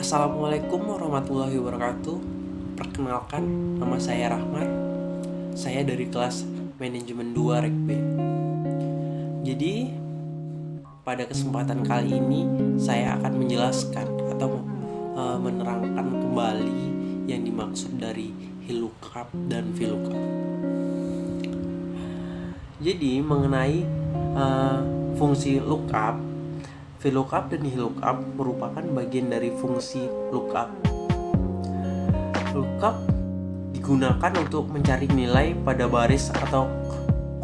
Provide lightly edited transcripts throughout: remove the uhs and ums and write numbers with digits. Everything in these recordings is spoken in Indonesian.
Assalamualaikum warahmatullahi wabarakatuh. Perkenalkan, nama saya Rahmat. Saya dari kelas Manajemen 2 Rek B. Jadi, pada kesempatan kali ini saya akan menjelaskan atau menerangkan kembali yang dimaksud dari VLOOKUP dan VLOOKUP. Jadi, mengenai fungsi lookup, VLOOKUP dan VLOOKUP merupakan bagian dari fungsi lookup. Lookup digunakan untuk mencari nilai pada baris atau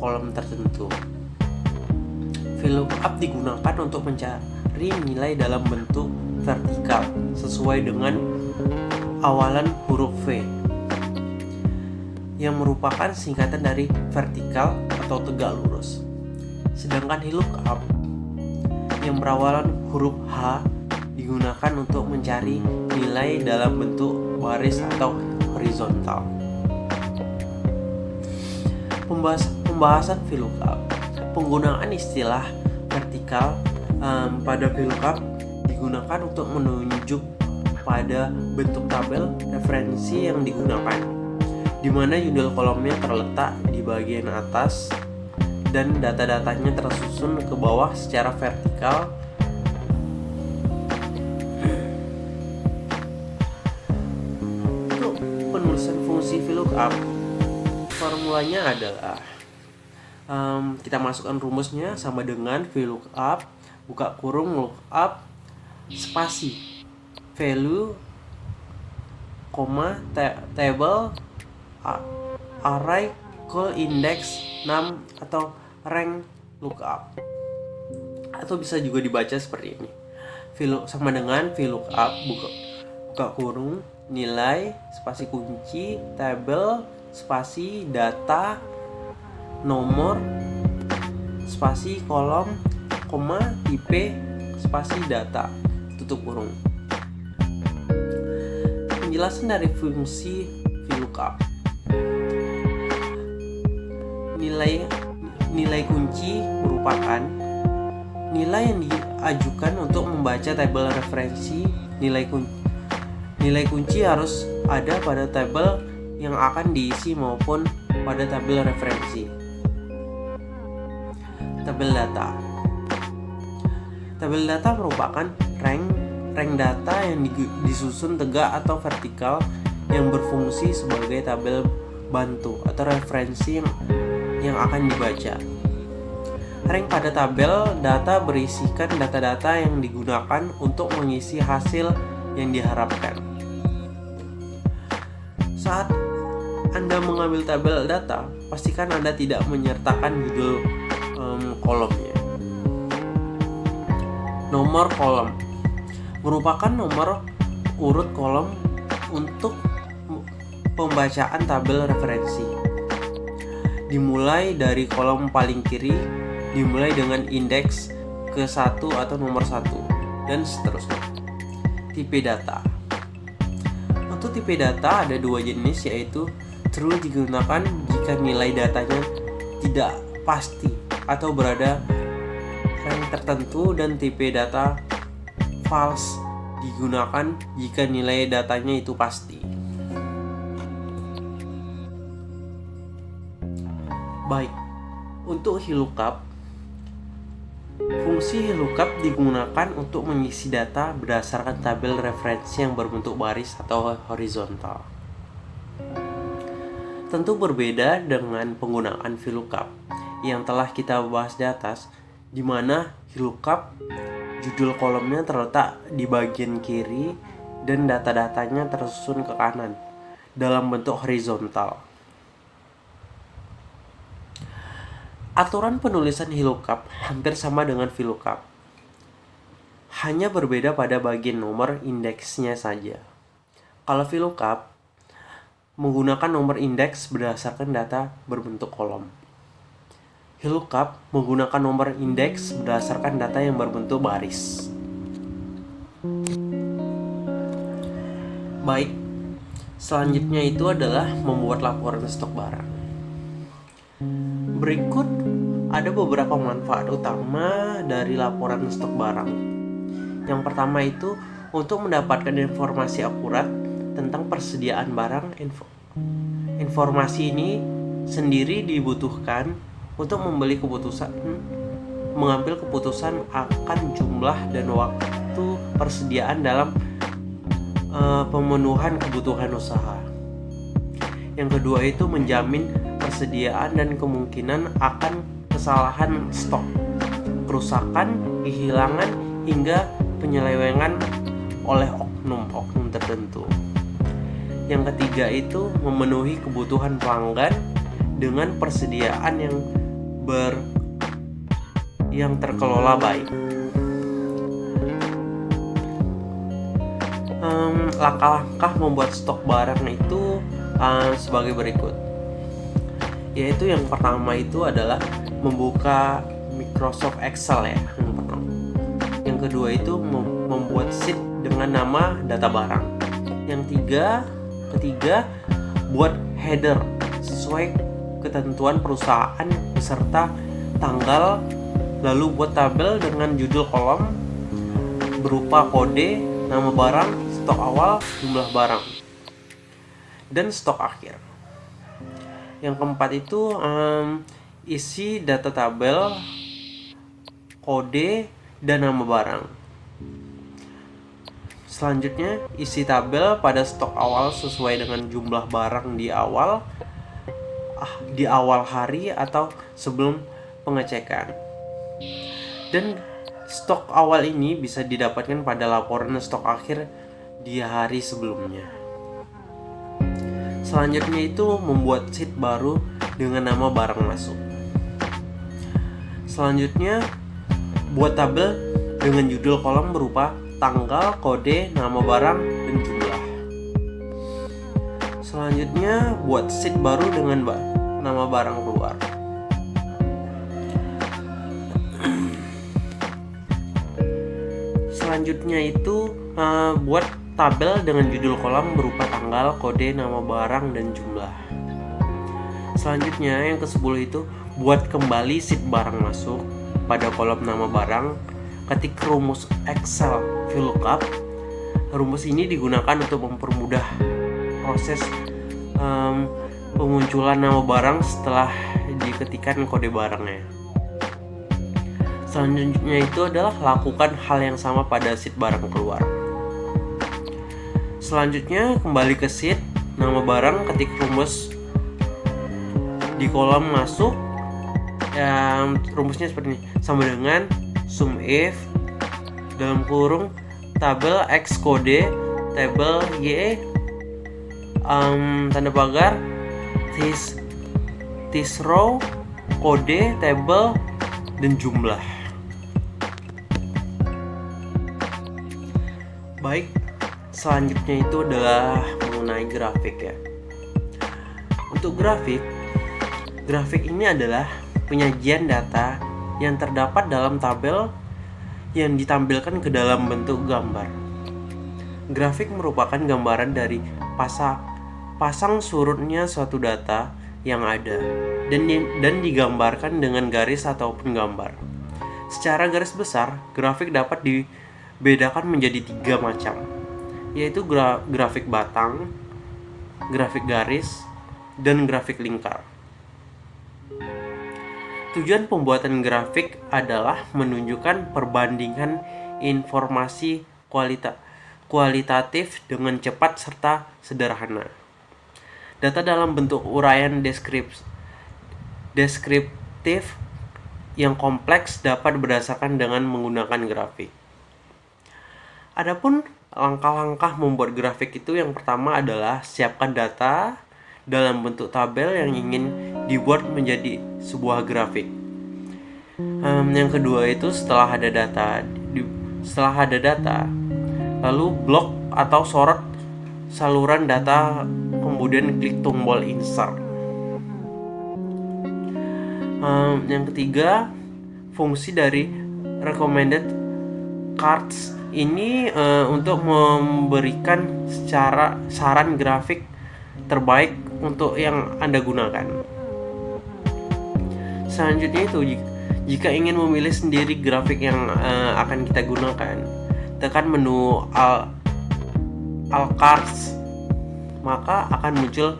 kolom tertentu. VLOOKUP digunakan untuk mencari nilai dalam bentuk vertikal sesuai dengan awalan huruf V yang merupakan singkatan dari vertikal atau tegak lurus. Sedangkan VLOOKUP yang berawalan huruf H digunakan untuk mencari nilai dalam bentuk baris atau horizontal. Pembahasan VLOOKUP. Penggunaan istilah vertikal pada VLOOKUP digunakan untuk menunjuk pada bentuk tabel referensi yang digunakan, di mana judul kolomnya terletak di bagian atas dan data-datanya tersusun ke bawah secara vertikal. Untuk penulisan fungsi VLOOKUP, formulanya adalah kita masukkan rumusnya sama dengan VLOOKUP buka kurung lookup spasi value, table array call index num atau rank lookup, atau bisa juga dibaca seperti ini. Sama dengan VLOOKUP buka kurung nilai spasi kunci table spasi data nomor spasi kolom koma tipe spasi data tutup kurung. Penjelasan dari fungsi VLOOKUP. Nilai kunci merupakan nilai yang diajukan untuk membaca tabel referensi. Nilai kunci harus ada pada tabel yang akan diisi maupun pada tabel referensi. Tabel data. Tabel data merupakan rank data yang disusun tegak atau vertikal yang berfungsi sebagai tabel bantu atau referensi yang akan dibaca. Rank pada tabel data berisikan data-data yang digunakan untuk mengisi hasil yang diharapkan. Saat Anda mengambil tabel data, pastikan Anda tidak menyertakan judul kolomnya. Nomor kolom merupakan nomor urut kolom untuk pembacaan tabel referensi. Dimulai dari kolom paling kiri, dimulai dengan indeks ke-1 atau nomor 1, dan seterusnya. Tipe data. Untuk tipe data ada dua jenis, yaitu true digunakan jika nilai datanya tidak pasti atau berada rank tertentu, dan tipe data false digunakan jika nilai datanya itu pasti. Baik, untuk VLOOKUP, fungsi VLOOKUP digunakan untuk mengisi data berdasarkan tabel referensi yang berbentuk baris atau horizontal. Tentu berbeda dengan penggunaan VLOOKUP yang telah kita bahas di atas, di mana VLOOKUP judul kolomnya terletak di bagian kiri dan data-datanya tersusun ke kanan dalam bentuk horizontal. Aturan penulisan VLOOKUP hampir sama dengan VLOOKUP, hanya berbeda pada bagian nomor indeksnya saja. Kalau VLOOKUP menggunakan nomor indeks berdasarkan data berbentuk kolom. VLOOKUP menggunakan nomor indeks berdasarkan data yang berbentuk baris. Baik, selanjutnya itu adalah membuat laporan stok barang. Berikut ada beberapa manfaat utama dari laporan stok barang. Yang pertama itu Untuk mendapatkan informasi akurat tentang persediaan barang, informasi ini sendiri dibutuhkan untuk mengambil keputusan akan jumlah dan waktu persediaan dalam pemenuhan kebutuhan usaha. Yang kedua itu menjamin persediaan dan kemungkinan akan kesalahan stok, kerusakan, kehilangan, hingga penyelewengan oleh oknum tertentu. Yang ketiga itu memenuhi kebutuhan pelanggan dengan persediaan yang terkelola baik. Langkah-langkah membuat stok barang itu sebagai berikut. Yaitu yang pertama itu adalah membuka Microsoft Excel ya. Yang kedua itu membuat sheet dengan nama data barang. Yang ketiga buat header sesuai ketentuan perusahaan beserta tanggal, lalu buat tabel dengan judul kolom berupa kode, nama barang, stok awal, jumlah barang, dan stok akhir. Yang keempat itu isi data tabel, kode, dan nama barang. Selanjutnya, isi tabel pada stok awal sesuai dengan jumlah barang di awal hari atau sebelum pengecekan. Dan stok awal ini bisa didapatkan pada laporan stok akhir di hari sebelumnya. Selanjutnya itu membuat sheet baru dengan nama barang masuk. Selanjutnya, buat tabel dengan judul kolom berupa tanggal, kode, nama barang, dan jumlah. Selanjutnya, buat sheet baru dengan nama barang keluar. Selanjutnya itu buat tabel dengan judul kolom berupa tanggal, kode, nama barang, dan jumlah. Selanjutnya yang ke-10 itu buat kembali sheet barang masuk pada kolom nama barang. Ketik rumus Excel VLOOKUP. Rumus ini digunakan untuk mempermudah proses pemunculan nama barang setelah diketikkan kode barangnya. Selanjutnya itu adalah lakukan hal yang sama pada sheet barang keluar. Selanjutnya kembali ke sheet nama barang, ketik rumus di kolom masuk. Rumusnya seperti ini, sama dengan sum if dalam kurung tabel X kode, tabel Y tanda pagar, this row kode, tabel, dan jumlah. Baik, selanjutnya itu adalah mengenai grafik ya. Untuk grafik ini adalah penyajian data yang terdapat dalam tabel yang ditampilkan ke dalam bentuk gambar. Grafik merupakan gambaran dari pasang surutnya suatu data yang ada dan digambarkan dengan garis ataupun gambar. Secara garis besar, grafik dapat dibedakan menjadi 3 macam, yaitu grafik batang, grafik garis, dan grafik lingkar. Tujuan pembuatan grafik adalah menunjukkan perbandingan informasi kualitatif dengan cepat serta sederhana. Data dalam bentuk uraian deskriptif yang kompleks dapat berdasarkan dengan menggunakan grafik. Adapun langkah-langkah membuat grafik itu, yang pertama adalah siapkan data dalam bentuk tabel yang ingin dibuat menjadi sebuah grafik. Yang kedua itu setelah ada data, lalu blok atau sorot saluran data, kemudian klik tombol insert. Yang ketiga, fungsi dari recommended cards ini untuk memberikan saran grafik terbaik untuk yang Anda gunakan. Selanjutnya itu, jika ingin memilih sendiri grafik yang akan kita gunakan, tekan menu Alcards, maka akan muncul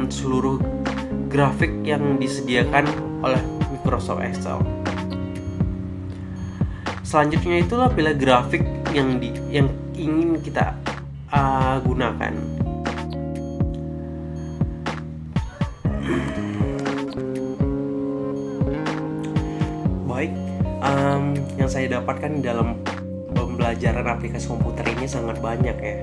seluruh grafik yang disediakan oleh Microsoft Excel. Selanjutnya itulah pilihan grafik yang ingin kita gunakan. Baik, yang saya dapatkan dalam pembelajaran aplikasi komputer ini sangat banyak ya.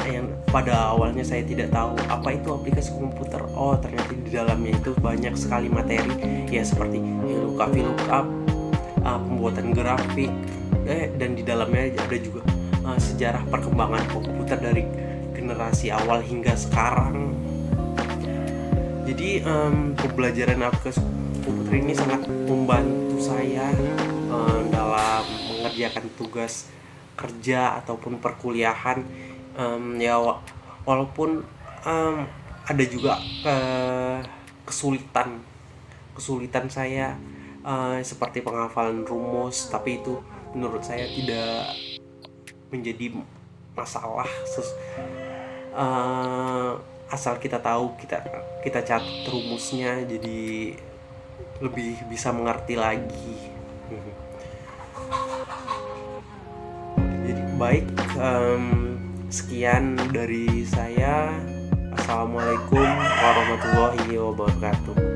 Yang pada awalnya saya tidak tahu apa itu aplikasi komputer. Oh, ternyata di dalamnya itu banyak sekali materi ya, seperti VLOOKUP, pembuatan grafik, dan di dalamnya ada juga sejarah perkembangan komputer dari generasi awal hingga sekarang. Jadi pembelajaran aplikasi komputer ini sangat membantu saya dalam mengerjakan tugas kerja ataupun perkuliahan. Ya walaupun ada juga kesulitan saya seperti penghafalan rumus, tapi itu menurut saya tidak menjadi masalah asal kita tahu, kita catat rumusnya, jadi lebih bisa mengerti lagi. Jadi baik, sekian dari saya. Assalamualaikum warahmatullahi wabarakatuh.